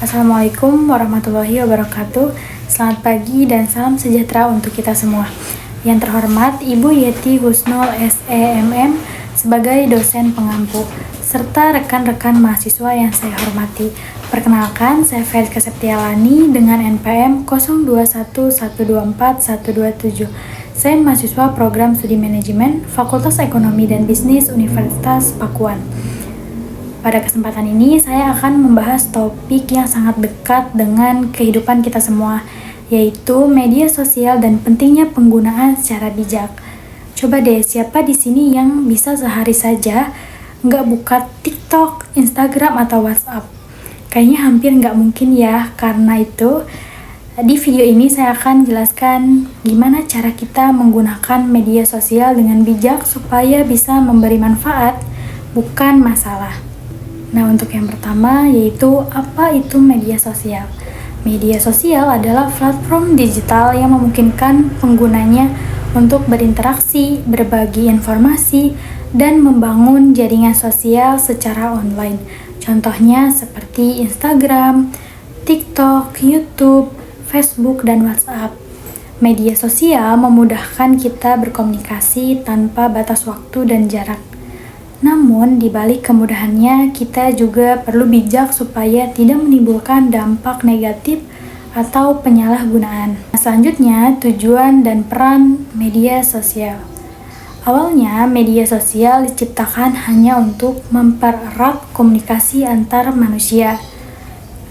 Assalamualaikum warahmatullahi wabarakatuh. Selamat pagi dan salam sejahtera untuk kita semua. Yang terhormat Ibu Yeti Husnul SEMM sebagai dosen pengampu, serta rekan-rekan mahasiswa yang saya hormati. Perkenalkan, saya Feriska Septialani dengan NPM 0211241127. Saya mahasiswa program studi manajemen Fakultas Ekonomi dan Bisnis Universitas Pakuan. Pada kesempatan ini, saya akan membahas topik yang sangat dekat dengan kehidupan kita semua, yaitu media sosial dan pentingnya penggunaan secara bijak. Coba deh, siapa di sini yang bisa sehari saja nggak buka TikTok, Instagram, atau WhatsApp? Kayaknya hampir nggak mungkin ya, karena itu di video ini saya akan jelaskan gimana cara kita menggunakan media sosial dengan bijak supaya bisa memberi manfaat, bukan masalah. Nah, untuk yang pertama yaitu apa itu media sosial? Media sosial adalah platform digital yang memungkinkan penggunanya untuk berinteraksi, berbagi informasi, dan membangun jaringan sosial secara online. Contohnya seperti Instagram, TikTok, YouTube, Facebook, dan WhatsApp. Media sosial memudahkan kita berkomunikasi tanpa batas waktu dan jarak. Namun, di balik kemudahannya, kita juga perlu bijak supaya tidak menimbulkan dampak negatif atau penyalahgunaan. Selanjutnya, tujuan dan peran media sosial. Awalnya, media sosial diciptakan hanya untuk mempererat komunikasi antar manusia.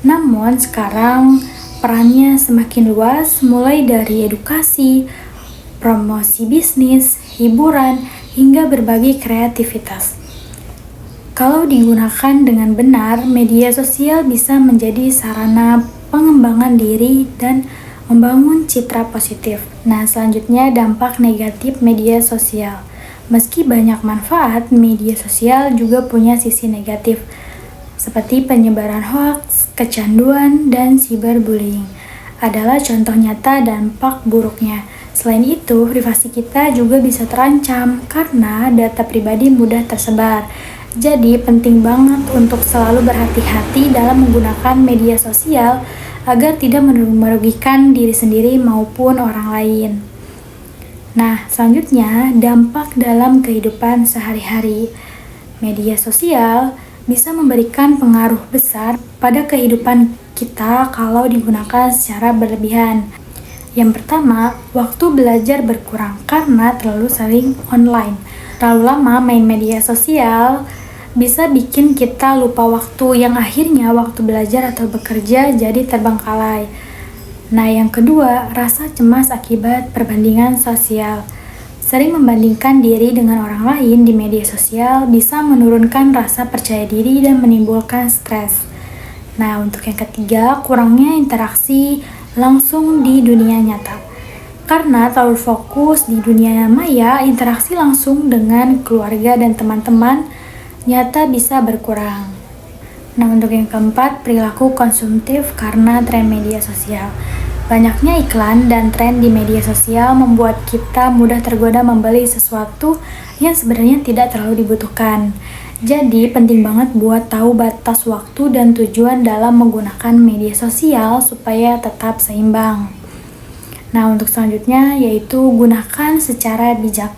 Namun, sekarang perannya semakin luas, mulai dari edukasi, promosi bisnis, hiburan, hingga berbagi kreativitas. Kalau digunakan dengan benar, media sosial bisa menjadi sarana pengembangan diri dan membangun citra positif. Nah, selanjutnya dampak negatif media sosial. Meski banyak manfaat, media sosial juga punya sisi negatif, seperti penyebaran hoaks, kecanduan, dan cyberbullying. Adalah contoh nyata dampak buruknya. Selain itu, privasi kita juga bisa terancam karena data pribadi mudah tersebar. Jadi, penting banget untuk selalu berhati-hati dalam menggunakan media sosial agar tidak merugikan diri sendiri maupun orang lain. Nah, selanjutnya, dampak dalam kehidupan sehari-hari. Media sosial bisa memberikan pengaruh besar pada kehidupan kita kalau digunakan secara berlebihan. Yang pertama, waktu belajar berkurang karena terlalu sering online. Terlalu lama main media sosial bisa bikin kita lupa waktu, yang akhirnya waktu belajar atau bekerja jadi terbengkalai. Nah, yang kedua, rasa cemas akibat perbandingan sosial. Sering membandingkan diri dengan orang lain di media sosial bisa menurunkan rasa percaya diri dan menimbulkan stres. Nah, untuk yang ketiga, kurangnya interaksi langsung di dunia nyata. Karena terlalu fokus di dunia maya, interaksi langsung dengan keluarga dan teman-teman nyata bisa berkurang. Nah, untuk yang keempat, perilaku konsumtif karena tren media sosial. Banyaknya iklan dan tren di media sosial membuat kita mudah tergoda membeli sesuatu yang sebenarnya tidak terlalu dibutuhkan. Jadi, penting banget buat tahu batas waktu dan tujuan dalam menggunakan media sosial supaya tetap seimbang. Nah, untuk selanjutnya yaitu gunakan secara bijak.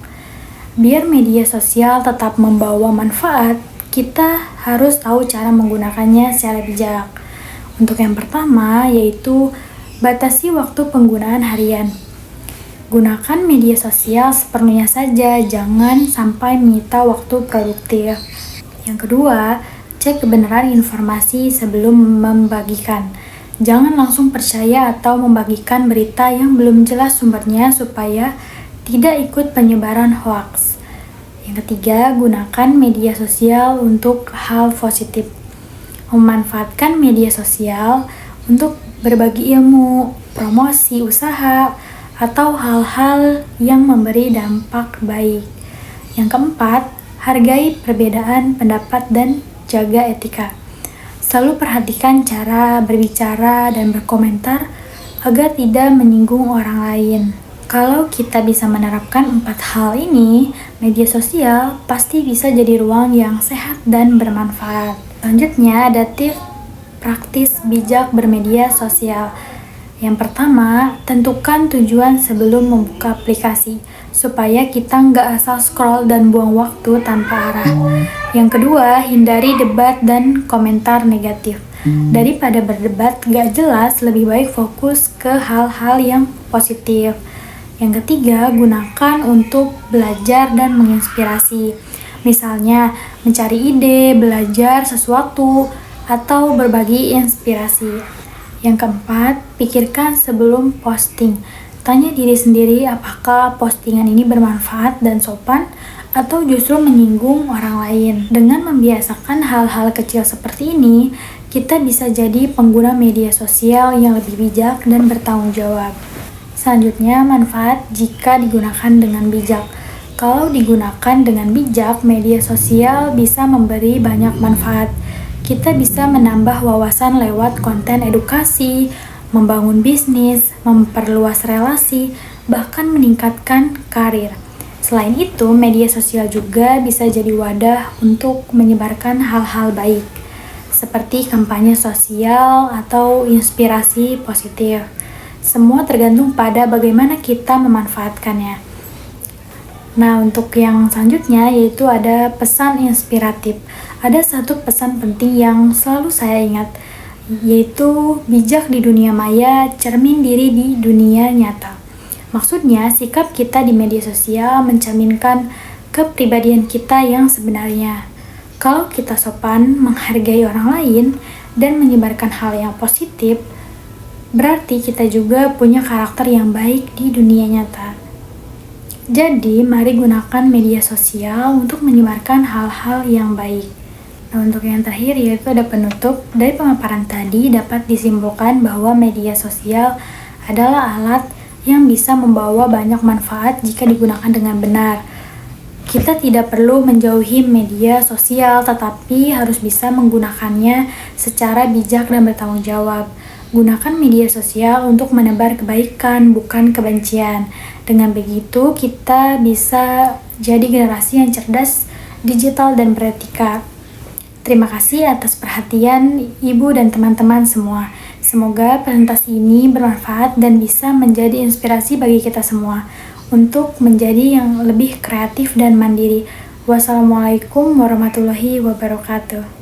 Biar media sosial tetap membawa manfaat, kita harus tahu cara menggunakannya secara bijak. Untuk yang pertama yaitu batasi waktu penggunaan harian. Gunakan media sosial seperlunya saja, jangan sampai menyita waktu produktif. Yang kedua, cek kebenaran informasi sebelum membagikan. Jangan langsung percaya atau membagikan berita yang belum jelas sumbernya supaya tidak ikut penyebaran hoaks. Yang ketiga, gunakan media sosial untuk hal positif. Memanfaatkan media sosial untuk berbagi ilmu, promosi usaha, atau hal-hal yang memberi dampak baik. Yang keempat, hargai perbedaan pendapat dan jaga etika. Selalu perhatikan cara berbicara dan berkomentar agar tidak menyinggung orang lain. Kalau kita bisa menerapkan 4 hal ini, media sosial pasti bisa jadi ruang yang sehat dan bermanfaat. Selanjutnya ada tips praktis bijak bermedia sosial. Yang pertama, tentukan tujuan sebelum membuka aplikasi, supaya kita nggak asal scroll dan buang waktu tanpa arah. Yang kedua, hindari debat dan komentar negatif. Daripada berdebat nggak jelas, lebih baik fokus ke hal-hal yang positif. Yang ketiga, gunakan untuk belajar dan menginspirasi. Misalnya, mencari ide, belajar sesuatu, atau berbagi inspirasi. Yang keempat, pikirkan sebelum posting. Tanya diri sendiri apakah postingan ini bermanfaat dan sopan atau justru menyinggung orang lain. Dengan membiasakan hal-hal kecil seperti ini, kita bisa jadi pengguna media sosial yang lebih bijak dan bertanggung jawab. Selanjutnya, manfaat jika digunakan dengan bijak. Kalau digunakan dengan bijak, media sosial bisa memberi banyak manfaat. Kita bisa menambah wawasan lewat konten edukasi, membangun bisnis, memperluas relasi, bahkan meningkatkan karir. Selain itu, media sosial juga bisa jadi wadah untuk menyebarkan hal-hal baik, seperti kampanye sosial atau inspirasi positif. Semua tergantung pada bagaimana kita memanfaatkannya. Nah, untuk yang selanjutnya yaitu ada pesan inspiratif. Ada satu pesan penting yang selalu saya ingat, yaitu bijak di dunia maya, cermin diri di dunia nyata. Maksudnya, sikap kita di media sosial mencerminkan kepribadian kita yang sebenarnya. Kalau kita sopan, menghargai orang lain, dan menyebarkan hal yang positif, berarti kita juga punya karakter yang baik di dunia nyata. Jadi, mari gunakan media sosial untuk menyebarkan hal-hal yang baik. Nah, untuk yang terakhir yaitu ada penutup. Dari pemaparan tadi dapat disimpulkan bahwa media sosial adalah alat yang bisa membawa banyak manfaat jika digunakan dengan benar. Kita tidak perlu menjauhi media sosial, tetapi harus bisa menggunakannya secara bijak dan bertanggung jawab. Gunakan media sosial untuk menebar kebaikan, bukan kebencian. Dengan begitu, kita bisa jadi generasi yang cerdas, digital, dan beretika. Terima kasih atas perhatian Ibu dan teman-teman semua. Semoga presentasi ini bermanfaat dan bisa menjadi inspirasi bagi kita semua untuk menjadi yang lebih kreatif dan mandiri. Wassalamualaikum warahmatullahi wabarakatuh.